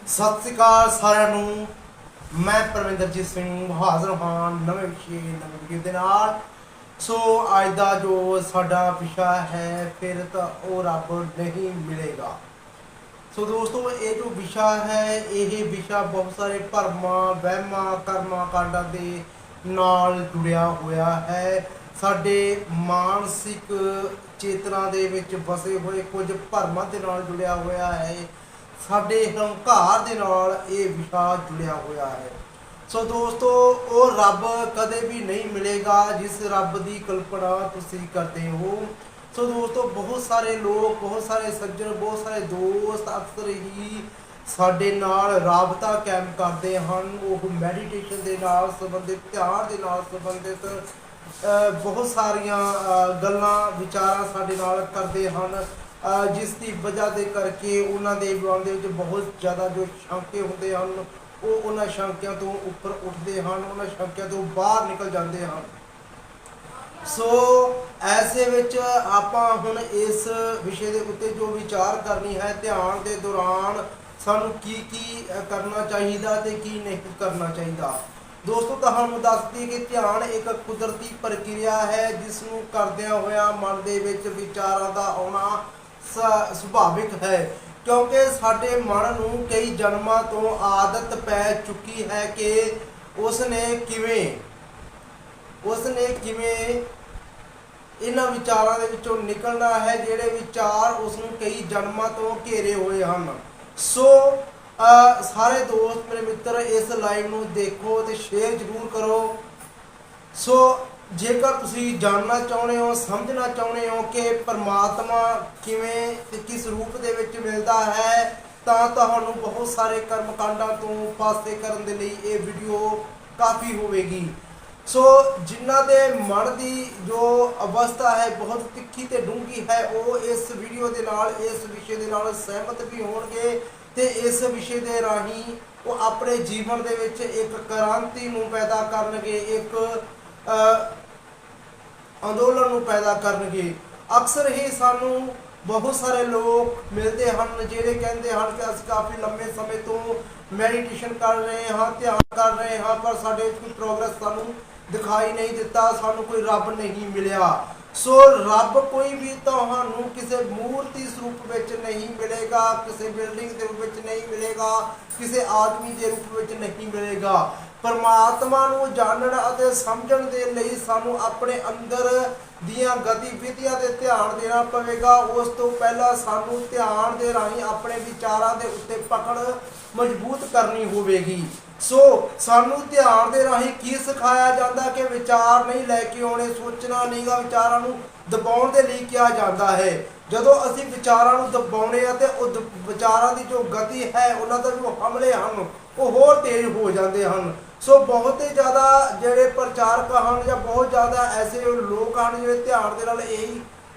सत श्री अकाल साਰਿਆਂ ਨੂੰ। मैं परविंदरजीत सिंह हाज़र हाँ नवे विषय नवे वीडियो के नाल। सो अज का जो साडा विषय है फिर तो वो रब नहीं मिलेगा। सो दोस्तों ये जो विषय है ये विषय बहुत सारे भरमा वहमां कर्मां कांडां दे नाल जुड़िया होया है। साडे मानसिक चेतना दे विच बसे हुए कुछ भरमां दे नाल जुड़िया होया है। साडे हंकार दे नाल ये विषय जुड़िया होया है। सो दोस्तों वो रब कदे भी नहीं मिलेगा जिस रब की कल्पना तुसी करते हो। सो दोस्तों बहुत सारे लोग बहुत सारे सज्जन बहुत सारे दोस्त अक्सर ही साडे नाल राबता कायम करते हैं। वो मैਡੀਟੇਸ਼ਨ ਦੇ ਨਾਲ संबंधित ध्यान ਦੇ ਨਾਲ संबंधित बहुत सारिया गल्लां विचारां साडे नाल करते हैं जिस की वजह के करके उन्होंने मन के बहुत ज़्यादा जो शंके होंगे हैं वो उन्होंने शंकिया तो उपर उठते हैं उन्होंने शंकिया तो बाहर निकल जाते हैं। सो ऐसे विच आपां हुण इस विषय के उत्ते जो विचार करनी है ध्यान के दौरान सानू की करना चाहिए ते की नहीं करना चाहिए। दोस्तों तुहानू दस दी कि ध्यान एक कुदरती प्रक्रिया है जिसनू करदियां होया मन दे विच विचारां दा आउणा सुभाविक है क्योंकि साडे मन नू कई जन्मां तो आदत पै चुकी है कि उसने किवें इन्हां विचारां दे विचों निकलना है जिहड़े विचार उसनू कई जन्मां तो घेरे हुए हैं। सो सारे दोस्त मेरे मित्र इस लाइव नू देखो तो शेयर जरूर करो। सो जेकर तुसी जानना चाहते हो समझना चाहते हो कि परमात्मा किवें ते किस रूप दे विच मिलता है तां तुहानू बहुत सारे कर्मकांडां तो पासे करन दे लई ये वीडियो काफ़ी होवेगी। सो जिन्हां दे मन की जो अवस्था है बहुत तिखी ते डूंगी है वो इस वीडियो के नाल इस विषय के नाल सहमत भी होणगे ते इस विषय के राही वो अपने जीवन दे विच एक क्रांति नूं पैदा करनगे एक अंदोलन नूं पैदा करनगे। अक्सर ही सानू बहुत सारे लोग मिलते हैं जिहड़े कहते हैं कि असीं काफ़ी लंबे समय तो मैਡੀਟੇਸ਼ਨ कर रहे हैं ध्यान कर रहे हैं पर साडे कोई प्रोग्रेस सानू दिखाई नहीं दिता सानू कोई रब नहीं मिलिया। सो रब कोई भी तुहानू किसी मूर्ति स्वरूप विच नहीं मिलेगा किसी बिल्डिंग के रूप विच नहीं मिलेगा किसी आदमी के रूप विच नहीं मिलेगा। परमात्मा नू जानन अते समझण दे लई सानू अपने अंदर दियां गतिविधियां ते ध्यान देना पवेगा। उस तो पहला सानू ध्यान दे राही अपने विचारां दे उत्ते पकड़ मजबूत करनी होवेगी। सो सानू ध्यान दे राही की सिखाया जाता कि विचार नहीं लैके आने सोचना नहींगा विचारां नू दबाउण दे लई किया जाता है। जदों असीं विचारां नू दबाउने आ ते उह विचारां दी जो गति है उन्हां दे जो हमले हैं वो होर तेज हो जाते हैं। सो बहुत ही ज़्यादा जोड़े प्रचारक हैं या बहुत ज़्यादा ऐसे लोग हैं जो ध्यान के नाल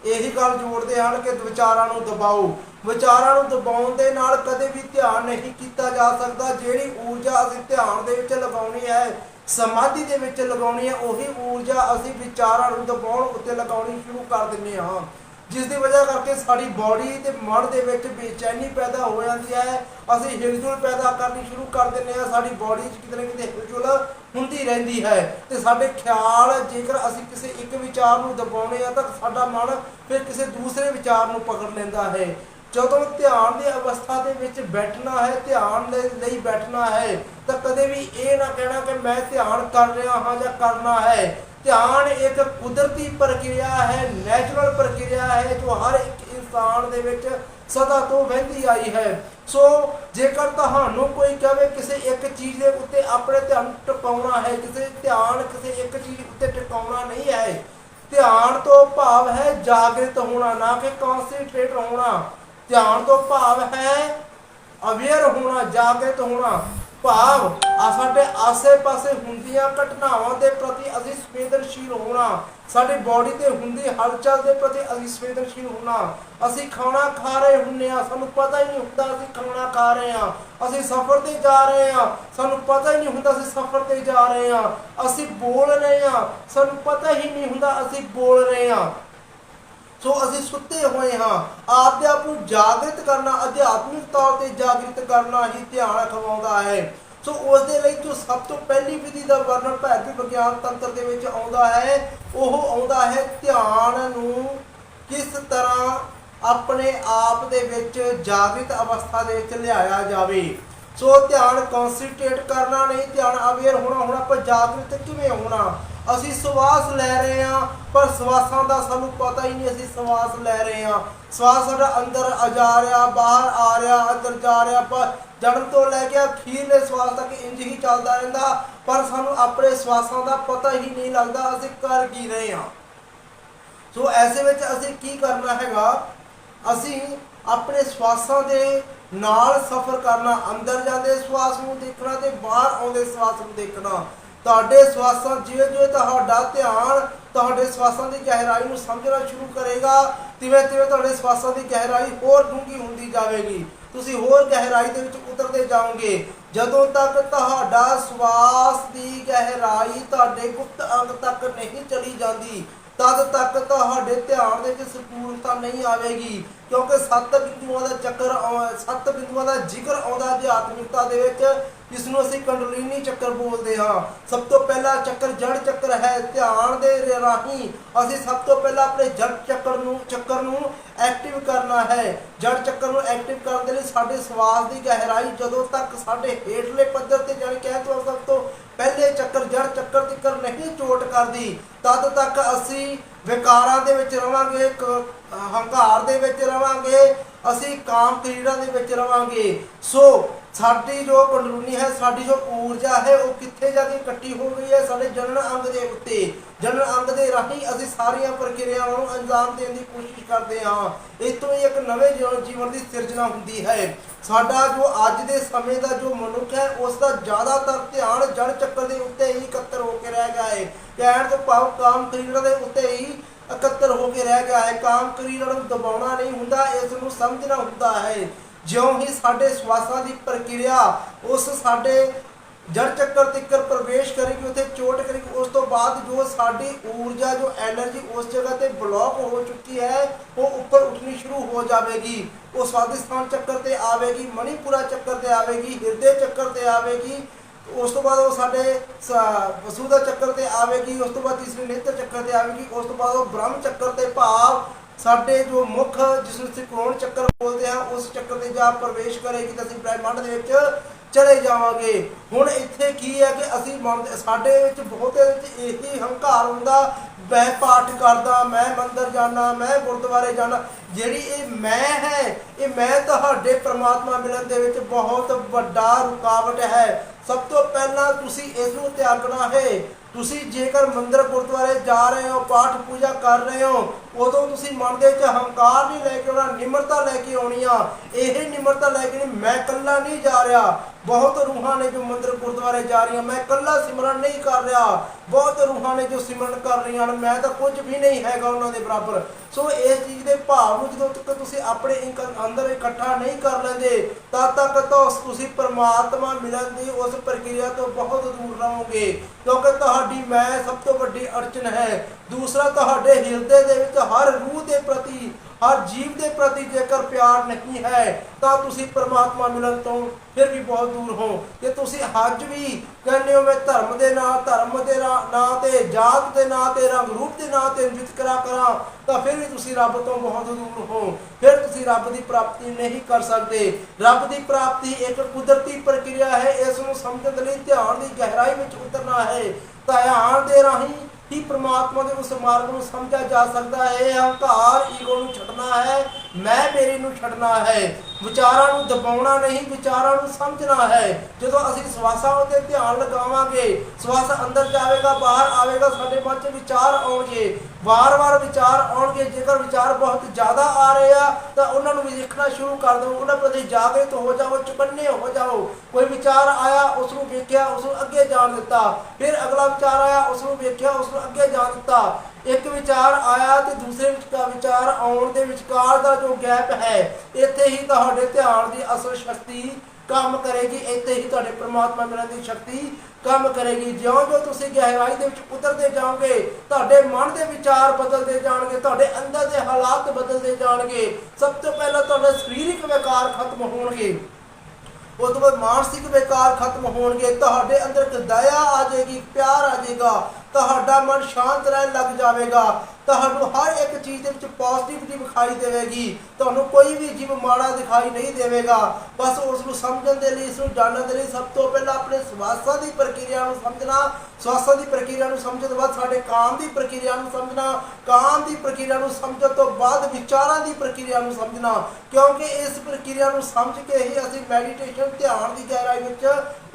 यही गल जोड़ते हैं कि विचारां नू दबाओ विचारां नू दबाउण दे नाल कदे भी ध्यान नहीं किया जा सकता। जिहड़ी ऊर्जा असीं ध्यान दे विच लगाउणी है समाधि दे विच लगाउणी है उही ऊर्जा असीं विचारां नू दबाउण उत्ते लगाउणी शुरू कर दिंदे हां जिस की वजह करके साड़ी बॉडी ते मन दे विच बेचैनी पैदा हो जाती है। असीं हिलजुल पैदा करनी शुरू कर दिंदे हां साड़ी बॉडी किते ना किते हिलजुल हुंदी रहिंदी है ते साडे ख्याल जेकर असीं किसी एक विचार नूं दबाउने आ तां साडा मन फिर किसी दूसरे विचार नूं पकड़ लैंदा है। जदों ध्यान की अवस्था के विच बैठना है ध्यान लई बैठना है तो कदे भी ये ना कहना कि मैं ध्यान कर रहा हाँ या करना है। ध्यान एक कुदरती प्रक्रिया है नैचुरल प्रक्रिया है जो हर एक इंसान दे विच सदा तो वहदी आई है। सो जेकर तुहानू कोई कहे किसी एक चीज़ के उत्ते अपने ध्यान टिकाउणा है किसी ध्यान किसी एक चीज़ उत्ते टिकाउणा नहीं है। ध्यान तो भाव है जागृत होना ना कि कॉन्सनट्रेट होना। ध्यान तो भाव है अवेयर होना जागृत होना भाव साडे आसे पासे हुंदियां घटनावां दे प्रति असीं संवेदनशील होना साडी बॉडी ते हुंदी हलचल दे प्रति असीं संवेदनशील होना। असीं खाना खा रहे हुंदे आ सानू पता ही नहीं हुंदा असीं खाना खा रहे हां असीं सफ़र ते जा रहे हां सानू पता ही नहीं हुंदा असीं सफ़र ते जा रहे हां असीं बोल रहे हां सानू पता ही नहीं हुंदा असीं बोल रहे हां। ਸੋ ਅਸੀਂ ਸੁੱਤੇ ਹੋਏ ਹਾਂ। ਆਪਦੇ ਆਪ ਨੂੰ ਜਾਗਰਿਤ ਕਰਨਾ, ਅਧਿਆਤਮਿਕ ਤੌਰ ਤੇ ਜਾਗਰਿਤ ਕਰਨਾ ਹੀ ਧਿਆਨ ਅਖਵਾਉਂਦਾ ਹੈ। ਸੋ ਉਸ ਦੇ ਲਈ ਜੋ ਸਭ ਤੋਂ ਪਹਿਲੀ ਵਿਧੀ ਦਾ ਵਰਣਨ ਭੈਰਵੀ ਵਿਗਿਆਨ ਤੰਤਰ ਦੇ ਵਿੱਚ ਆਉਂਦਾ ਹੈ, ਉਹ ਆਉਂਦਾ ਹੈ ਧਿਆਨ ਨੂੰ ਕਿਸ ਤਰ੍ਹਾਂ ਆਪਣੇ ਆਪ ਦੇ ਵਿੱਚ ਜਾਗਰਿਤ ਅਵਸਥਾ ਦੇ ਵਿੱਚ ਲਿਆਇਆ ਜਾਵੇ। ਸੋ ਧਿਆਨ ਕਨਸੈਂਟਰੇਟ ਕਰਨਾ ਨਹੀਂ, ਧਿਆਨ ਅਵੇਅਰ ਹੋਣਾ। ਹੁਣ ਆਪਾਂ ਜਾਗਰਿਤ ਕਿਵੇਂ ਹੋਣਾ? ਅਸੀਂ ਸਵਾਸ ਲੈ ਰਹੇ ਹਾਂ, ਪਰ ਸਵਾਸਾਂ ਦਾ ਸਾਨੂੰ ਪਤਾ ਹੀ ਨਹੀਂ ਅਸੀਂ ਸਵਾਸ ਲੈ ਰਹੇ ਹਾਂ। ਸਵਾਸ ਸਾਡਾ ਅੰਦਰ ਜਾ ਰਿਹਾ, ਬਾਹਰ ਆ ਰਿਹਾ, ਅੰਦਰ ਜਾ ਰਿਹਾ, ਪਰ ਜਨਮ ਤੋਂ ਲੈ ਕੇ ਅਖੀਰਲੇ ਸਵਾਸ ਤੱਕ ਇੰਜ ਹੀ ਚੱਲਦਾ ਰਹਿੰਦਾ, ਪਰ ਸਾਨੂੰ ਆਪਣੇ ਸਵਾਸਾਂ ਦਾ ਪਤਾ ਹੀ ਨਹੀਂ ਲੱਗਦਾ ਅਸੀਂ ਕਰ ਕੀ ਰਹੇ ਹਾਂ। ਸੋ ਐਸੇ ਵਿੱਚ ਅਸੀਂ ਕੀ ਕਰਨਾ ਹੈਗਾ, ਅਸੀਂ ਆਪਣੇ ਸਵਾਸਾਂ ਦੇ ਨਾਲ ਸਫ਼ਰ ਕਰਨਾ। ਅੰਦਰ ਜਾਂਦੇ ਸਵਾਸ ਨੂੰ ਦੇਖਣਾ ਤੇ ਬਾਹਰ ਆਉਂਦੇ ਸਵਾਸ ਨੂੰ ਦੇਖਣਾ। ਤੁਹਾਡੇ ਸਵਾਸਾਂ ਜਿਵੇਂ ਜਿਵੇਂ ਤੁਹਾਡਾ ਧਿਆਨ ਤੁਹਾਡੇ ਸਵਾਸਾਂ ਦੀ ਗਹਿਰਾਈ ਨੂੰ ਸਮਝਣਾ ਸ਼ੁਰੂ ਕਰੇਗਾ, ਤਿਵੇਂ ਤਿਵੇਂ ਤੁਹਾਡੇ ਸਵਾਸਾਂ ਦੀ ਗਹਿਰਾਈ ਹੋਰ ਡੂੰਘੀ ਹੁੰਦੀ ਜਾਵੇਗੀ। ਤੁਸੀਂ ਹੋਰ ਗਹਿਰਾਈ ਦੇ ਵਿੱਚ ਉਤਰਦੇ ਜਾਓਗੇ। ਜਦੋਂ ਤੱਕ ਤੁਹਾਡਾ ਸਵਾਸ ਦੀ ਗਹਿਰਾਈ ਤੁਹਾਡੇ ਗੁਪਤ ਅੰਗ ਤੱਕ ਨਹੀਂ ਚਲੀ ਜਾਂਦੀ, ਤਦ ਤੱਕ ਤੁਹਾਡੇ ਧਿਆਨ ਦੇ ਵਿੱਚ ਸੰਪੂਰਨਤਾ ਨਹੀਂ ਆਵੇਗੀ। ਕਿਉਂਕਿ 7 ਬਿੰਦੂਆਂ ਦਾ ਚੱਕਰ 7 ਬਿੰਦੂਆਂ ਦਾ ਜ਼ਿਕਰ ਆਉਂਦਾ ਅਧਿਆਤਮਿਕਤਾ ਦੇ ਵਿੱਚ, ਜਿਸ ਨੂੰ ਅਸੀਂ ਕੁੰਡਲਿਨੀ ਚੱਕਰ ਬੋਲਦੇ ਹਾਂ। ਸਭ ਤੋਂ ਪਹਿਲਾ ਚੱਕਰ ਜੜ ਚੱਕਰ ਹੈ। ਧਿਆਨ ਦੇ ਰਾਹੀਂ ਅਸੀਂ ਸਭ ਤੋਂ ਪਹਿਲਾਂ ਆਪਣੇ ਜੜ ਚੱਕਰ ਨੂੰ ਐਕਟਿਵ ਕਰਨਾ ਹੈ। ਜੜ ਚੱਕਰ ਨੂੰ ਐਕਟਿਵ ਕਰਨ ਦੇ ਲਈ ਸਾਡੇ ਸਵਾਸ ਦੀ ਗਹਿਰਾਈ ਜਦੋਂ ਤੱਕ ਸਾਡੇ ਹੇਠਲੇ ਪੱਧਰ ਤੇ ਜਾਣੀ ਕਹਿ ਤੋਂ ਸਭ ਤੋਂ ਪਹਿਲੇ ਚੱਕਰ ਜੜ ਚੱਕਰ ਤੱਕ ਨਹੀਂ ਚੋਟ ਕਰਦੀ, ਤਦ ਤੱਕ ਅਸੀਂ ਵਿਕਾਰਾਂ ਦੇ ਵਿੱਚ ਰਵਾਂਗੇ, ਹੰਕਾਰ ਦੇ ਵਿੱਚ ਰਵਾਂਗੇ, ਅਸੀਂ ਕਾਮ ਕ੍ਰੀੜਾ ਦੇ ਵਿੱਚ ਰਵਾਂਗੇ। ਸੋ ਸਾਡੀ ਜੋ ਕੁੰਡਲਿਨੀ ਹੈ, ਸਾਡੀ ਜੋ ਊਰਜਾ ਹੈ, ਉਹ ਕਿੱਥੇ ਜਾ ਕੇ ਇਕੱਠੀ ਹੋ ਗਈ ਹੈ? ਸਾਡੇ ਜਨਨ ਅੰਗ ਦੇ ਉੱਤੇ। ਜਨਨ ਅੰਗ ਦੇ ਰਾਹੀਂ ਅਸੀਂ ਸਾਰੀਆਂ ਪ੍ਰਕਿਰਿਆਵਾਂ ਨੂੰ ਅੰਜਾਮ ਦੇਣ ਦੀ ਕੋਸ਼ਿਸ਼ ਕਰਦੇ ਹਾਂ। ਇੱਥੋਂ ਹੀ ਇੱਕ ਨਵੇਂ ਜੀਵਨ ਦੀ ਸਿਰਜਣਾ ਹੁੰਦੀ ਹੈ। ਸਾਡਾ ਜੋ ਅੱਜ ਦੇ ਸਮੇਂ ਦਾ ਜੋ ਮਨੁੱਖ ਹੈ, ਉਸ ਦਾ ਜ਼ਿਆਦਾਤਰ ਧਿਆਨ ਜੜ ਚੱਕਰ ਦੇ ਉੱਤੇ ਹੀ ਇਕੱਤਰ ਹੋ ਕੇ ਰਹਿ ਗਿਆ ਹੈ। ਕਹਿਣ ਤੋਂ ਭਾਵ ਕਾਮ ਕ੍ਰੀੜਾ ਦੇ ਉੱਤੇ ਹੀ ਇਕੱਤਰ ਹੋ ਕੇ ਰਹਿ ਗਿਆ ਹੈ। ਕਾਮ ਕ੍ਰੀੜਾ ਨੂੰ ਦਬਾਉਣਾ ਨਹੀਂ ਹੁੰਦਾ, ਇਸ ਨੂੰ ਸਮਝਣਾ ਹੁੰਦਾ ਹੈ। ਜਿਉਂ ਹੀ ਸਾਡੇ ਸਵਾਸਾਂ ਦੀ ਪ੍ਰਕਿਰਿਆ ਉਸ ਸਾਡੇ ਜੜ ਚੱਕਰ ਤੱਕ ਪ੍ਰਵੇਸ਼ ਕਰੇਗੀ, ਉੱਥੇ ਚੋਟ ਕਰੇਗੀ, ਉਸ ਤੋਂ ਬਾਅਦ ਜੋ ਸਾਡੀ ਊਰਜਾ ਜੋ ਐਨਰਜੀ ਉਸ ਜਗ੍ਹਾ ਤੇ ਬਲੌਕ ਹੋ ਚੁੱਕੀ ਹੈ, ਉਹ ਉੱਪਰ ਉੱਠਣੀ ਸ਼ੁਰੂ ਹੋ ਜਾਵੇਗੀ। ਉਹ ਸਵਾਦਿਸਥਾਨ ਚੱਕਰ ਤੇ ਆਵੇਗੀ, ਮਣੀਪੁਰਾ ਚੱਕਰ ਤੇ ਆਵੇਗੀ, ਹਿਰਦੇ ਚੱਕਰ ਤੇ ਆਵੇਗੀ। ਉਸ ਤੋਂ ਬਾਅਦ ਉਹ ਸਾਡੇ ਵਸੂਧਾ ਚੱਕਰ ਤੇ ਆਵੇਗੀ। ਉਸ ਤੋਂ ਬਾਅਦ ਤੀਸਰੇ ਨੇਤਰ ਚੱਕਰ ਤੇ ਆਵੇਗੀ। ਉਸ ਤੋਂ ਬਾਅਦ ਉਹ ਬ੍ਰਹਮ ਚੱਕਰ ਤੇ ਭਾਵ ਸਾਡੇ ਜੋ ਮੁੱਖ ਜਿਸ ਨੂੰ ਅਸੀਂ ਕਰੋਣ ਚੱਕਰ ਬੋਲਦੇ ਹਾਂ, ਉਸ ਚੱਕਰ ਤੇ ਜਾ ਪ੍ਰਵੇਸ਼ ਕਰੇਗੀ ਤਾਂ ਅਸੀਂ ਬ੍ਰਹਿਮੰਡ ਦੇ ਵਿੱਚ ਚਲੇ ਜਾਵਾਂਗੇ। ਹੁਣ ਇੱਥੇ ਕੀ ਹੈ ਕਿ ਅਸੀਂ ਸਾਡੇ ਵਿੱਚ ਬਹੁਤੇ ਵਿੱਚ ਇਹੀ ਹੰਕਾਰ ਹੁੰਦਾ, ਮੈਂ ਪਾਠ ਕਰਦਾ, ਮੈਂ ਮੰਦਰ ਜਾਣਾ, ਮੈਂ ਗੁਰਦੁਆਰੇ ਜਾਣਾ। ਜਿਹੜੀ ਇਹ ਮੈਂ ਹੈ, ਇਹ ਮੈਂ ਤੁਹਾਡੇ ਪ੍ਰਮਾਤਮਾ ਮਿਲਣ ਦੇ ਵਿੱਚ ਬਹੁਤ ਵੱਡਾ ਰੁਕਾਵਟ ਹੈ। ਸਭ ਤੋਂ ਪਹਿਲਾਂ ਤੁਸੀਂ ਇਸ ਨੂੰ ਤਿਆਗਣਾ ਹੈ। ਤੁਸੀਂ ਜੇਕਰ ਮੰਦਰ ਗੁਰਦੁਆਰੇ ਜਾ ਰਹੇ ਹੋ, ਪਾਠ ਪੂਜਾ ਕਰ ਰਹੇ ਹੋ, ਉਦੋਂ ਤੁਸੀਂ ਮਨ ਦੇ ਵਿੱਚ ਹੰਕਾਰ ਨਹੀਂ ਲੈ ਕੇ ਆਉਣਾ, ਨਿਮਰਤਾ ਲੈ ਕੇ ਆਉਣੀ ਆ। ਇਹ ਨਿਮਰਤਾ ਲੈ ਕੇ ਮੈਂ ਇਕੱਲਾ ਨਹੀਂ ਜਾ ਰਿਹਾ। ਬਹੁਤ ਰੂਹਾਂ ਨੇ ਜੋ ਮੰਦਰ ਗੁਰਦੁਆਰੇ ਜਾ ਰਹੀਆਂ, ਮੈਂ ਇਕੱਲਾ ਸਿਮਰਨ ਨਹੀਂ ਕਰ ਰਿਹਾ। ਬਹੁਤ ਰੂਹਾਂ ਨੇ ਜੋ ਸਿਮਰਨ ਕਰ ਰਹੀਆਂ ਹਨ, ਮੈਂ ਤਾਂ ਕੁਝ ਵੀ ਨਹੀਂ ਹੈਗਾ ਉਹਨਾਂ ਦੇ ਬਰਾਬਰ। ਸੋ ਇਸ ਚੀਜ਼ ਦੇ ਭਾਵ ਨੂੰ ਜਦੋਂ ਤੱਕ ਤੁਸੀਂ ਆਪਣੇ ਅੰਦਰ ਇਕੱਠਾ ਨਹੀਂ ਕਰ ਲੈਂਦੇ, ਤਦ ਤੱਕ ਤਾਂ ਤੁਸੀਂ ਪਰਮਾਤਮਾ ਮਿਲਣ ਦੀ ਉਸ ਪ੍ਰਕਿਰਿਆ ਤੋਂ ਬਹੁਤ ਦੂਰ ਰਹੋਗੇ। ਕਿਉਂਕਿ ਤੁਹਾਡੀ ਮੈਂ ਸਭ ਤੋਂ ਵੱਡੀ ਅੜਚਨ ਹੈ। ਦੂਸਰਾ, ਤੁਹਾਡੇ ਹਿਰਦੇ ਦੇ ਵਿੱਚ ਹਰ ਰੂਹ ਦੇ ਪ੍ਰਤੀ, ਹਰ ਜੀਵ ਦੇ ਪ੍ਰਤੀ ਜੇਕਰ ਪਿਆਰ ਨਹੀਂ ਹੈ, ਤਾਂ ਤੁਸੀਂ ਪਰਮਾਤਮਾ ਮਿਲਣ ਤੋਂ ਫਿਰ ਵੀ ਬਹੁਤ ਦੂਰ ਹੋ। ਕਿ ਤੁਸੀਂ ਅੱਜ ਵੀ ਕਹਿੰਦੇ ਹੋ ਮੈਂ ਧਰਮ ਦੇ ਨਾਂ ਤੇ, ਜਾਤ ਦੇ ਨਾਂ ਤੇ, ਰੰਗ ਰੂਪ ਦੇ ਨਾਂ ਤੇ ਵਿਤਕਰਾ ਕਰਾਂ, ਤਾਂ ਫਿਰ ਵੀ ਤੁਸੀਂ ਰੱਬ ਤੋਂ ਬਹੁਤ ਦੂਰ ਹੋ। ਫਿਰ ਤੁਸੀਂ ਰੱਬ ਦੀ ਪ੍ਰਾਪਤੀ ਨਹੀਂ ਕਰ ਸਕਦੇ। ਰੱਬ ਦੀ ਪ੍ਰਾਪਤੀ ਇੱਕ ਕੁਦਰਤੀ ਪ੍ਰਕਿਰਿਆ ਹੈ। ਇਸ ਨੂੰ ਸਮਝਣ ਲਈ ਧਿਆਨ ਦੀ ਗਹਿਰਾਈ ਵਿੱਚ ਉਤਰਨਾ ਹੈ। ਧਿਆਨ ਦੇ ਰਾਹੀਂ ਹੀ ਪ੍ਰਮਾਤਮਾ ਦੇ ਉਸ ਮਾਰਗ ਨੂੰ ਸਮਝਿਆ ਜਾ ਸਕਦਾ ਹੈ। ਹੰਕਾਰ ਈਗੋ ਨੂੰ ਛੱਡਣਾ ਹੈ, ਮੈਂ ਮੇਰੀ ਨੂੰ ਛੱਡਣਾ ਹੈ। ਵਿਚਾਰਾਂ ਨੂੰ ਦਬਾਉਣਾ ਨਹੀਂ, ਵਿਚਾਰਾਂ ਨੂੰ ਸਮਝਣਾ ਹੈ। ਜਦੋਂ ਅਸੀਂ ਸਵਾਸਾਂ ਉੱਤੇ ਧਿਆਨ ਲਗਾਵਾਂਗੇ, ਸਵਾਸ ਅੰਦਰ ਜਾਵੇਗਾ, ਬਾਹਰ ਆਵੇਗਾ, ਸਾਡੇ ਮਨ 'ਚ ਵਿਚਾਰ ਆਉਣਗੇ, ਵਾਰ-ਵਾਰ ਵਿਚਾਰ ਆਉਣਗੇ। ਜੇਕਰ ਵਿਚਾਰ ਬਹੁਤ ਜ਼ਿਆਦਾ ਆ ਰਹੇ ਆ ਤਾਂ ਉਹਨਾਂ ਨੂੰ ਵੀ ਦੇਖਣਾ ਸ਼ੁਰੂ ਕਰ ਦਿਓ, ਉਹਨਾਂ ਪ੍ਰਤੀ ਜਾਗਰਿਤ ਹੋ ਜਾਓ, ਚੁਕੰਨੇ ਹੋ ਜਾਓ। ਕੋਈ ਵਿਚਾਰ ਆਇਆ, ਉਸ ਨੂੰ ਵੇਖਿਆ, ਉਸ ਨੂੰ ਅੱਗੇ ਜਾਣ ਦਿੱਤਾ। ਫਿਰ ਅਗਲਾ ਵਿਚਾਰ ਆਇਆ, ਉਸ ਨੂੰ ਵੇਖਿਆ, ਉਸ ਨੂੰ ਅੱਗੇ ਜਾਣ ਦਿੱਤਾ। ਇੱਕ ਵਿਚਾਰ ਆਇਆ ਤੇ ਦੂਸਰੇ ਵਿਚਾਰ ਆਉਣ ਦੇ ਵਿਚਕਾਰ ਦਾ ਜੋ ਗੈਪ ਹੈ, ਇੱਥੇ ਹੀ ਤੁਹਾਡੇ ਧਿਆਨ ਦੀ ਅਸਲ ਸ਼ਕਤੀ ਕੰਮ ਕਰੇਗੀ। ਇੱਥੇ ਹੀ ਤੁਹਾਡੇ ਪਰਮਾਤਮਾ ਮਿਲਣ ਦੀ ਸ਼ਕਤੀ ਕੰਮ ਕਰੇਗੀ। ਜਿਉਂ-ਜਿਉਂ ਤੁਸੀਂ ਗਹਿਰਾਈ ਦੇ ਵਿੱਚ ਉਤਰਦੇ ਜਾਓਗੇ, ਤੁਹਾਡੇ ਮਨ ਦੇ ਵਿਚਾਰ ਬਦਲਦੇ ਜਾਣਗੇ, ਤੁਹਾਡੇ ਅੰਦਰ ਦੇ ਹਾਲਾਤ ਬਦਲਦੇ ਜਾਣਗੇ। ਸਭ ਤੋਂ ਪਹਿਲਾਂ ਤੁਹਾਡੇ ਸਰੀਰਕ ਵਿਕਾਰ ਖਤਮ ਹੋਣਗੇ, ਉਸ ਤੋਂ ਬਾਅਦ ਮਾਨਸਿਕ ਵਿਕਾਰ ਖਤਮ ਹੋਣਗੇ। ਤੁਹਾਡੇ ਅੰਦਰ ਇੱਕ ਦਇਆ ਆ ਜਾਏਗੀ, ਪਿਆਰ ਆ ਜਾਏਗਾ, ਤੁਹਾਡਾ ਮਨ ਸ਼ਾਂਤ ਰਹਿਣ ਲੱਗ ਜਾਵੇਗਾ। ਤੁਹਾਨੂੰ ਹਰ ਇੱਕ ਚੀਜ਼ ਦੇ ਵਿੱਚ ਪੋਜ਼ਿਟਿਵਿਟੀ ਵਿਖਾਈ ਦੇਵੇਗੀ, ਤੁਹਾਨੂੰ ਕੋਈ ਵੀ ਜੀਵ ਮਾੜਾ ਦਿਖਾਈ ਨਹੀਂ ਦੇਵੇਗਾ। ਬਸ ਉਸ ਨੂੰ ਸਮਝਣ ਦੇ ਲਈ, ਇਸ ਨੂੰ ਜਾਣਨ ਦੇ ਲਈ ਸਭ ਤੋਂ ਪਹਿਲਾਂ ਆਪਣੇ ਸਵਾਸਾਂ ਦੀ ਪ੍ਰਕਿਰਿਆ ਨੂੰ ਸਮਝਣਾ, ਸਵਾਸਾਂ ਦੀ ਪ੍ਰਕਿਰਿਆ ਨੂੰ ਸਮਝਣ ਤੋਂ ਬਾਅਦ ਸਾਡੇ ਕਾਮ ਦੀ ਪ੍ਰਕਿਰਿਆ ਨੂੰ ਸਮਝਣਾ, ਕਾਮ ਦੀ ਪ੍ਰਕਿਰਿਆ ਨੂੰ ਸਮਝਣ ਤੋਂ ਬਾਅਦ ਵਿਚਾਰਾਂ ਦੀ ਪ੍ਰਕਿਰਿਆ ਨੂੰ ਸਮਝਣਾ। ਕਿਉਂਕਿ ਇਸ ਪ੍ਰਕਿਰਿਆ ਨੂੰ ਸਮਝ ਕੇ ਹੀ ਅਸੀਂ ਮੈਡੀਟੇਸ਼ਨ ਧਿਆਨ ਦੀ ਗਹਿਰਾਈ ਵਿੱਚ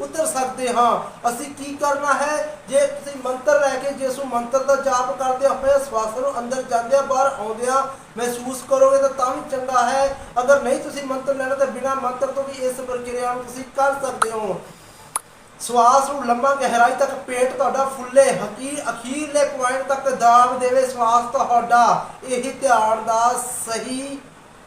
ਉਤਰ ਸਕਦੇ ਹਾਂ। ਅਸੀਂ ਕੀ ਕਰਨਾ ਹੈ, ਜੇ ਤੁਸੀਂ ਮੰਤਰ ਲੈ ਕੇ ਜਿਸ ਮੰਤਰ ਦਾ ਜਾਪ ਕਰਦੇ ਹੋਏ ਸਵਾਸਾਂ ਨੂੰ ਅੰਦਰ ਜਾਂਦਿਆਂ ਬਾਹਰ ਆਉਂਦਿਆਂ ਮਹਿਸੂਸ ਕਰੋਗੇ ਤਾਂ ਵੀ ਚੰਗਾ ਹੈ। ਅਗਰ ਨਹੀਂ ਤੁਸੀਂ ਮੰਤਰ ਲੈਣਾ ਤਾਂ ਬਿਨਾਂ ਮੰਤਰ ਤੋਂ ਵੀ ਇਸ ਪ੍ਰਕਿਰਿਆ ਨੂੰ ਤੁਸੀਂ ਕਰ ਸਕਦੇ ਹੋ। ਸਵਾਸ ਨੂੰ ਲੰਮਾ ਗਹਿਰਾਈ ਤੱਕ ਪੇਟ ਤੁਹਾਡਾ ਫੁੱਲੇ, ਅਖੀਰਲੇ ਪੁਆਇੰਟ ਤੱਕ ਦਾਬ ਦੇਵੇ ਸਵਾਸ ਤੁਹਾਡਾ। ਇਹੀ ਧਿਆਨ ਦਾ ਸਹੀ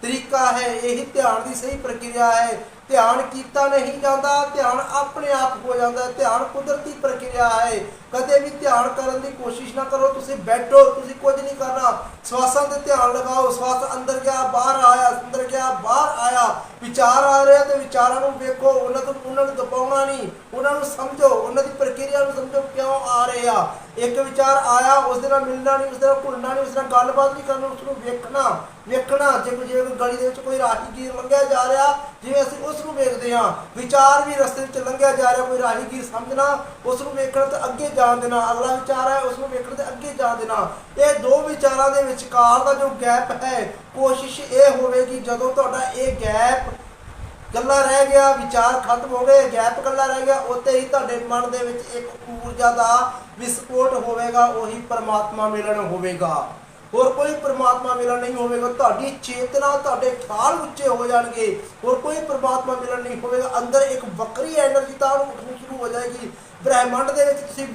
ਤਰੀਕਾ ਹੈ, ਇਹੀ ਧਿਆਨ ਦੀ ਸਹੀ ਪ੍ਰਕਿਰਿਆ ਹੈ। ਧਿਆਨ ਕੀਤਾ ਨਹੀਂ ਜਾਂਦਾ, ਧਿਆਨ ਆਪਣੇ ਆਪ ਹੋ ਜਾਂਦਾ ਹੈ। ਧਿਆਨ ਕੁਦਰਤੀ ਪ੍ਰਕਿਰਿਆ ਹੈ। ਕਦੇ ਵੀ ਧਿਆਨ ਕਰਨ ਦੀ ਕੋਸ਼ਿਸ਼ ਨਾ ਕਰੋ। ਤੁਸੀਂ ਬੈਠੋ, ਤੁਸੀਂ ਕੁਝ ਨਹੀਂ ਕਰਨਾ, ਸਵਾਸਾਂ ਤੇ ਧਿਆਨ ਲਗਾਓ। ਸਵਾਸ ਅੰਦਰ ਗਿਆ ਬਾਹਰ ਆਇਆ, ਅੰਦਰ ਗਿਆ ਬਾਹਰ ਆਇਆ। ਵਿਚਾਰ ਆ ਰਿਹਾ ਤੇ ਵਿਚਾਰਾਂ ਨੂੰ ਵੇਖੋ, ਉਹਨਾਂ ਨੂੰ ਦਬਾਉਣਾ ਨਹੀਂ, ਉਹਨਾਂ ਨੂੰ ਸਮਝੋ, ਉਹਨਾਂ ਦੀ ਪ੍ਰਕਿਰਿਆ ਨੂੰ ਸਮਝੋ ਕਿਉਂ ਆ ਰਹੇ ਆ। ਇੱਕ ਵਿਚਾਰ ਆਇਆ, ਉਸ ਦੇ ਨਾਲ ਮਿਲਣਾ ਨਹੀਂ, ਉਸ ਦੇ ਨਾਲ ਘੁਲਣਾ ਨਹੀਂ, ਉਸ ਨਾਲ ਗੱਲਬਾਤ ਨਹੀਂ ਕਰਨੀ, ਉਸ ਨੂੰ ਵੇਖਣਾ। ਜਿਵੇਂ ਗਲੀ ਦੇ ਵਿੱਚ ਕੋਈ ਰਾਹਗੀਰ ਲੰਘਿਆ ਜਾ ਰਿਹਾ, ਜਿਵੇਂ ਅਸੀਂ ਉਸ ਨੂੰ ਵੇਖਦੇ ਹਾਂ, ਵਿਚਾਰ ਵੀ ਰਸਤੇ ਵਿੱਚ ਲੰਘਿਆ ਜਾ ਰਿਹਾ, ਕੋਈ ਰਾਹਗੀਰ ਸਮਝਣਾ, ਉਸ ਨੂੰ ਵੇਖਣ ਤੇ ਅੱਗੇ ਜਾਣ ਦੇਣਾ। ਅਗਲਾ ਵਿਚਾਰ ਹੈ, ਉਸ ਨੂੰ ਵੇਖਣ ਤੇ ਅੱਗੇ ਜਾਣ ਦੇਣਾ। ਇਹ ਦੋ ਵਿਚਾਰਾਂ ਦੇ ਵਿਚਕਾਰ ਦਾ ਜੋ ਗੈਪ ਹੈ, ਕੋਸ਼ਿਸ਼ ਇਹ ਹੋਵੇਗੀ ਜਦੋਂ ਤੁਹਾਡਾ ਇਹ ਗੈਪ ਗੱਲਾਂ ਰਹਿ ਗਿਆ, ਵਿਚਾਰ ਖਤਮ ਹੋ ਗਏ, ਗੈਪ ਗੱਲਾਂ ਰਹਿ ਗਿਆ, ਉੱਥੇ ਹੀ ਤੁਹਾਡੇ ਮਨ ਦੇ ਵਿੱਚ ਇੱਕ ਊਰਜਾ ਦਾ ਵਿਸਫੋਟ ਹੋਵੇਗਾ। ਉਹੀ ਪਰਮਾਤਮਾ ਮਿਲਣ ਹੋਵੇਗਾ, ਹੋਰ ਕੋਈ ਪਰਮਾਤਮਾ ਮਿਲਣ ਨਹੀਂ ਹੋਵੇਗਾ। ਤੁਹਾਡੀ ਚੇਤਨਾ, ਤੁਹਾਡੇ ਖਿਆਲ ਉੱਚੇ ਹੋ ਜਾਣਗੇ, ਹੋਰ ਕੋਈ ਪਰਮਾਤਮਾ ਮਿਲਣ ਨਹੀਂ ਹੋਵੇਗਾ। ਅੰਦਰ ਇੱਕ ਵੱਖਰੀ ਐਨਰਜੀ ਤਾਂ ਉੱਠਣੀ ਸ਼ੁਰੂ ਹੋ ਜਾਏਗੀ। ਬ੍ਰਹਿਮੰਡ ਦੇ ਵਿੱਚ ਤੁਸੀਂ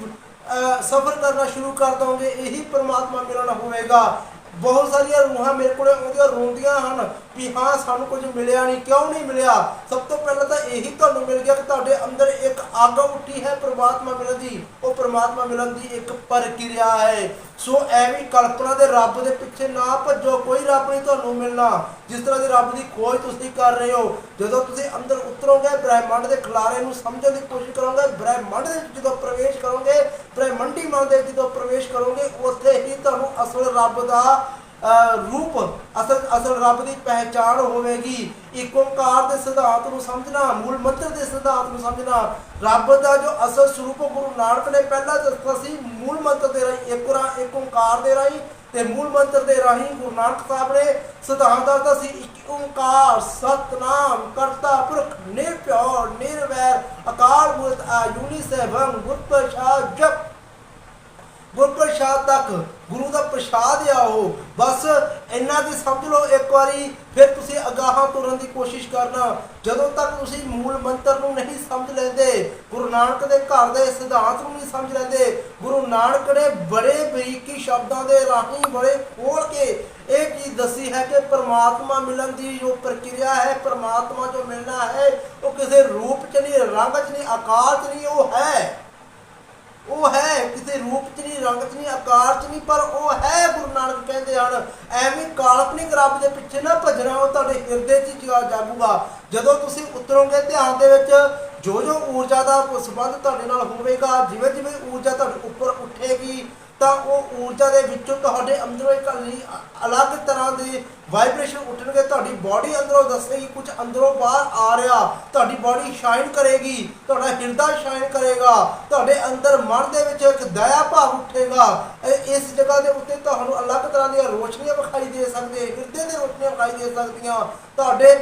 ਸਫ਼ਰ ਕਰਨਾ ਸ਼ੁਰੂ ਕਰ ਦੋਗੇ, ਇਹੀ ਪਰਮਾਤਮਾ ਮਿਲਣ ਹੋਵੇਗਾ। ਬਹੁਤ ਸਾਰੀਆਂ ਰੂਹਾਂ ਮੇਰੇ ਕੋਲ ਆਉਂਦੀਆਂ ਰੋਂਦੀਆਂ ਹਨ ਵੀ ਹਾਂ ਸਾਨੂੰ ਕੁਝ ਮਿਲਿਆ ਨਹੀਂ। ਕਿਉਂ ਨਹੀਂ ਮਿਲਿਆ? ਸਭ ਤੋਂ ਪਹਿਲਾਂ ਤਾਂ ਇਹੀ ਤੁਹਾਨੂੰ ਮਿਲ ਗਿਆ ਕਿ ਤੁਹਾਡੇ ਅੰਦਰ ਇੱਕ ਅੱਗ ਉੱਠੀ ਹੈ ਪਰਮਾਤਮਾ ਮਿਲਣ ਦੀ। ਉਹ ਪਰਮਾਤਮਾ ਮਿਲਣ ਦੀ ਇੱਕ ਪ੍ਰਕਿਰਿਆ ਹੈ। ਸੋ ਐਵੇਂ ਕਲਪਨਾ ਦੇ ਰੱਬ ਦੇ ਪਿੱਛੇ ਨਾ ਭੱਜੋ, ਕੋਈ ਰੱਬ ਨਹੀਂ ਤੁਹਾਨੂੰ ਮਿਲਣਾ। ਜਿਸ ਤਰ੍ਹਾਂ ਦੇ ਰੱਬ ਦੀ ਖੋਜ ਤੁਸੀਂ ਕਰ ਰਹੇ ਹੋ, ਜਦੋਂ ਤੁਸੀਂ ਅੰਦਰ ਉਤਰੋਗੇ, ਬ੍ਰਹਿਮੰਡ ਦੇ ਖਿਲਾਰੇ ਨੂੰ ਸਮਝਣ ਦੀ ਕੋਸ਼ਿਸ਼ ਕਰੋਗੇ, ਬ੍ਰਹਿਮੰਡ ਦੇ ਵਿੱਚ ਜਦੋਂ ਪ੍ਰਵੇਸ਼ ਕਰੋਗੇ, ਬ੍ਰਹਿਮੰਡੀ ਮਨ ਦੇ ਜਦੋਂ ਪ੍ਰਵੇਸ਼ ਕਰੋਗੇ, ਉੱਥੇ ਹੀ ਤੁਹਾਨੂੰ ਅਸਲ ਰੱਬ ਦਾ ਰੂਪ, ਅਸਲ ਰੱਬ ਦੀ ਪਹਿਚਾਣ ਹੋਵੇਗੀ। ਇੱਕ ਓਂਕਾਰ ਦੇ ਸਿਧਾਂਤ ਨੂੰ ਸਮਝਣਾ, ਮੂਲ ਮੰਤਰ ਦੇ ਸਿਧਾਂਤ ਨੂੰ ਸਮਝਣਾ, ਰੱਬ ਦਾ ਜੋ ਅਸਲ ਸਰੂਪ ਗੁਰੂ ਨਾਨਕ ਨੇ ਪਹਿਲਾਂ ਦੱਸਿਆ ਸੀ ਮੂਲ ਮੰਤਰ ਦੇ ਰਾਹੀਂ, ਇੱਕ ਓਂਕਾਰ ਦੇ ਰਾਹੀਂ ਤੇ ਮੂਲ ਮੰਤਰ ਦੇ ਰਾਹੀਂ ਗੁਰੂ ਨਾਨਕ ਸਾਹਿਬ ਨੇ ਸਿਧਾਂਤ ਦੱਸਦਾ ਸੀ। ਇੱਕ ਓਂਕਾਰ ਸਤਨਾਮ ਕਰਤਾ ਪੁਰਖ ਨਿਰਭਉ ਨਿਰਵੈਰ ਅਕਾਲ ਮੂਰਤ ਆਜੂਨੀ ਸਹਿਬੰ ਗੁਰ ਪ੍ਰਸਾਦ ਜਪ। ਗੁਰ ਪ੍ਰਸਾਦ ਤੱਕ ਗੁਰੂ ਦਾ ਪ੍ਰਸਾਦ ਆਓ, ਬਸ ਇੰਨਾ ਕੀ ਸਮਝ ਲਓ ਇੱਕ ਵਾਰੀ। ਫਿਰ ਤੁਸੀਂ ਅਗਾਹਾਂ ਤੁਰਨ ਦੀ ਕੋਸ਼ਿਸ਼ ਕਰਨਾ। ਜਦੋਂ ਤੱਕ ਤੁਸੀਂ ਮੂਲ ਮੰਤਰ ਨੂੰ ਨਹੀਂ ਸਮਝ ਲੈਂਦੇ, ਗੁਰੂ ਨਾਨਕ ਦੇ ਘਰ ਦੇ ਸਿਧਾਂਤ ਨੂੰ ਨਹੀਂ ਸਮਝ ਲੈਂਦੇ, ਗੁਰੂ ਨਾਨਕ ਨੇ ਬੜੇ ਬਰੀਕੀ ਸ਼ਬਦਾਂ ਦੇ ਰਾਹੀਂ ਬੜੇ ਖੋਲ ਕੇ ਇਹ ਚੀਜ਼ ਦੱਸੀ ਹੈ ਕਿ ਪਰਮਾਤਮਾ ਮਿਲਣ ਦੀ ਜੋ ਪ੍ਰਕਿਰਿਆ ਹੈ, ਪਰਮਾਤਮਾ ਜੋ ਮਿਲਣਾ ਹੈ, ਉਹ ਕਿਸੇ ਰੂਪ 'ਚ ਨਹੀਂ, ਰੰਗ 'ਚ ਨਹੀਂ, ਆਕਾਰ 'ਚ ਨਹੀਂ, ਉਹ ਹੈ ਕਿਸੇ ਰੂਪ 'ਚ ਨਹੀਂ, ਰੰਗ 'ਚ ਨਹੀਂ, ਆਕਾਰ 'ਚ ਨਹੀਂ, ਪਰ ਉਹ ਹੈ। ਗੁਰੂ ਨਾਨਕ ਕਹਿੰਦੇ ਹਨ ਐਵੇਂ ਕਾਲਪਨਿਕ ਰੱਬ ਦੇ ਪਿੱਛੇ ਨਾ ਭੱਜਣਾ, ਉਹ ਤੁਹਾਡੇ ਹਿਰਦੇ 'ਚ ਜਾਗੂਗਾ। ਜਦੋਂ ਤੁਸੀਂ ਉਤਰੋਗੇ ਧਿਆਨ ਦੇ ਵਿੱਚ, ਜੋ ਊਰਜਾ ਦਾ ਸੰਬੰਧ ਤੁਹਾਡੇ ਨਾਲ ਹੋਵੇਗਾ, ਜਿਵੇਂ ਜਿਵੇਂ ਊਰਜਾ ਤੁਹਾਡੇ ਉੱਪਰ ਉੱਠੇਗੀ ਤਾਂ ਉਹ ਊਰਜਾ ਦੇ ਵਿੱਚੋਂ ਤੁਹਾਡੇ ਅੰਦਰੋਂ ਇੱਕ ਅਲੱਗ ਤਰ੍ਹਾਂ ਦੇ ਵਾਈਬ੍ਰੇਸ਼ਨ ਉੱਠਣਗੇ। ਤੁਹਾਡੀ ਬਾਡੀ ਅੰਦਰੋਂ ਦੱਸੇਗੀ ਕੁਝ ਅੰਦਰੋਂ ਬਾਹਰ ਆ ਰਿਹਾ, ਤੁਹਾਡੀ ਬਾਡੀ ਸ਼ਾਈਨ ਕਰੇਗੀ, ਤੁਹਾਡਾ ਹਿਰਦਾ ਸ਼ਾਈਨ ਕਰੇਗਾ, ਤੁਹਾਡੇ ਅੰਦਰ ਮਨ ਦੇ ਵਿੱਚ ਇੱਕ ਦਇਆ ਭਾਵ ਉੱਠੇਗਾ। ਇਸ ਜਗ੍ਹਾ ਦੇ ਉੱਤੇ ਤੁਹਾਨੂੰ ਅਲੱਗ ਤਰ੍ਹਾਂ ਦੀਆਂ ਰੋਸ਼ਨੀਆਂ ਵਿਖਾਈ ਦੇ ਸਕਦੀਆਂ, ਹਿਰਦੇ ਦੀਆਂ ਰੋਸ਼ਨੀਆਂ ਵਿਖਾਈ ਦੇ ਸਕਦੀਆਂ, ਤੁਹਾਡੇ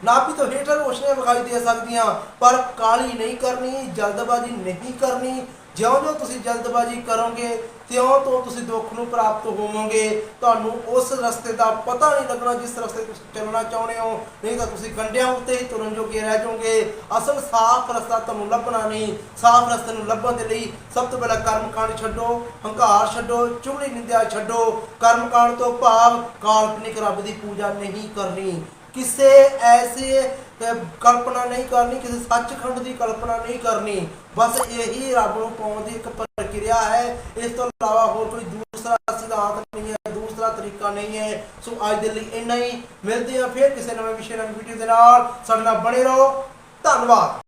ਨਾਭੀ ਤੋਂ ਹੇਠਾਂ ਰੋਸ਼ਨੀਆਂ ਵਿਖਾਈ ਦੇ ਸਕਦੀਆਂ। ਪਰ ਕਾਹਲੀ ਨਹੀਂ ਕਰਨੀ, ਜਲਦਬਾਜ਼ੀ ਨਹੀਂ ਕਰਨੀ। ਜਿਉਂ-ਜਿਉਂ ਤੁਸੀਂ ਜਲਦਬਾਜ਼ੀ ਕਰੋਗੇ ਤਿਉਂ ਤੋਂ ਤੁਸੀਂ ਦੁੱਖ ਨੂੰ ਪ੍ਰਾਪਤ ਹੋਵੋਗੇ। ਤੁਹਾਨੂੰ ਉਸ ਰਸਤੇ ਦਾ ਪਤਾ ਨਹੀਂ ਲੱਗਣਾ ਜਿਸ ਰਸਤੇ ਤੁਸੀਂ ਚੱਲਣਾ ਚਾਹੁੰਦੇ ਹੋ, ਨਹੀਂ ਤਾਂ ਤੁਸੀਂ ਗੰਢਿਆਂ ਉੱਤੇ ਹੀ ਤੁਰਨ ਜੋਗੇ ਰਹਿ ਜਾਓਗੇ। ਅਸਲ ਸਾਫ਼ ਰਸਤਾ ਤੁਹਾਨੂੰ ਲੱਭਣਾ ਨਹੀਂ। ਸਾਫ਼ ਰਸਤੇ ਨੂੰ ਲੱਭਣ ਦੇ ਲਈ ਸਭ ਤੋਂ ਪਹਿਲਾਂ ਕਰਮਕਾਂਡ ਛੱਡੋ, ਹੰਕਾਰ ਛੱਡੋ, ਚੁਗਲੀ ਨਿੰਦਿਆ ਛੱਡੋ। ਕਰਮਕਾਂਡ ਤੋਂ ਭਾਵ ਕਾਲਪਨਿਕ ਰੱਬ ਦੀ ਪੂਜਾ ਨਹੀਂ ਕਰਨੀ। ਕਿਸੇ ਐਸੇ ਕਲਪਨਾ ਨਹੀਂ ਕਰਨੀ, ਕਿਸੇ ਸੱਚਖੰਡ ਦੀ ਕਲਪਨਾ ਨਹੀਂ ਕਰਨੀ। ਬਸ ਇਹੀ ਰੱਬ ਨੂੰ ਪਾਉਣ ਦੀ ਇੱਕ ਪ੍ਰਕਿਰਿਆ ਹੈ। ਇਸ ਤੋਂ ਇਲਾਵਾ ਹੋਰ ਕੋਈ ਦੂਸਰਾ ਸਿਧਾਂਤ ਨਹੀਂ ਹੈ, ਦੂਸਰਾ ਤਰੀਕਾ ਨਹੀਂ ਹੈ। ਸੋ ਅੱਜ ਦੇ ਲਈ ਇੰਨਾ ਹੀ। ਮਿਲਦੇ ਹਾਂ ਫਿਰ ਕਿਸੇ ਨਵੇਂ ਵਿਸ਼ੇ, ਨਵੀਂ ਵੀਡੀਓ ਦੇ ਨਾਲ। ਸਾਡੇ ਨਾਲ ਬਣੇ ਰਹੋ। ਧੰਨਵਾਦ।